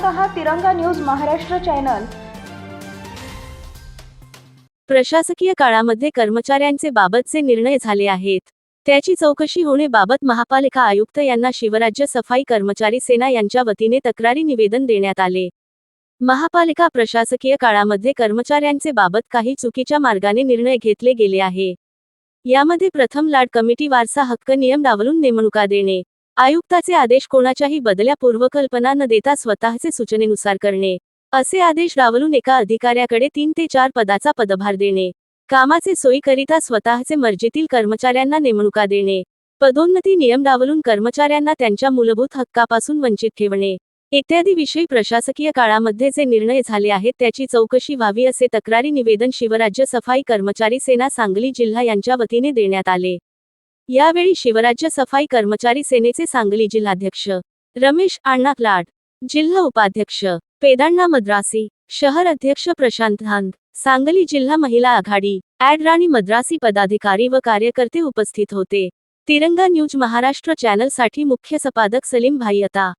पाहत आहात तिरंगा न्यूज महाराष्ट्र चॅनल। प्रशासकीय काळामध्ये कर्मचाऱ्यांचे बाबतचे निर्णय झाले आहेत, त्याची चौकशी होणे बाबत महापालिका आयुक्त यांना शिवराज्य सफाई कर्मचारी सेना यांच्या वतीने तक्रारी निवेदन देण्यात आले। महापालिका प्रशासकीय काळामध्ये कर्मचाऱ्यांचे बाबत काही चुकीच्या मार्गाने निर्णय घेतले गेले आहे। यामध्ये प्रथम लाड कमिटी वारसा हक्क नियम डावलून नेमणुका देणे, आयुक्ताचे आदेश कोणाच्याही बदल्या पूर्वकल्पना न देता स्वतःचे सूचनेनुसार करणे, असे आदेश डावलून एका अधिकाऱ्याकडे 3 ते 4 पदाचा पदभार देणे, कामाचे सोयीकरिता स्वतःचे मर्जीतील कर्मचाऱ्यांना नेमणुका देणे, पदोन्नती नियम डावलून कर्मचाऱ्यांना त्यांच्या मूलभूत हक्कापासून वंचित ठेवणे इत्यादी विषयी प्रशासकीय काळामध्ये जे निर्णय झाले आहेत त्याची चौकशी व्हावी असे तक्रारी निवेदन शिवराज्य सफाई कर्मचारी सेना सांगली जिल्हा यांच्या वतीने देण्यात आले। यावेळी शिवराज्य सफाई कर्मचारी सेनेचे सांगली जिल्हाध्यक्ष रमेश अण्णा लाड, जिल्हा उपाध्यक्ष पेदाण्णा मद्रासी, शहर अध्यक्ष प्रशांत धांद, सांगली जिल्हा महिला आघाडी ॲड राणी मद्रासी पदाधिकारी व कार्यकर्ते उपस्थित होते। तिरंगा न्यूज महाराष्ट्र चॅनल साठी मुख्य संपादक सलीम भाई अता।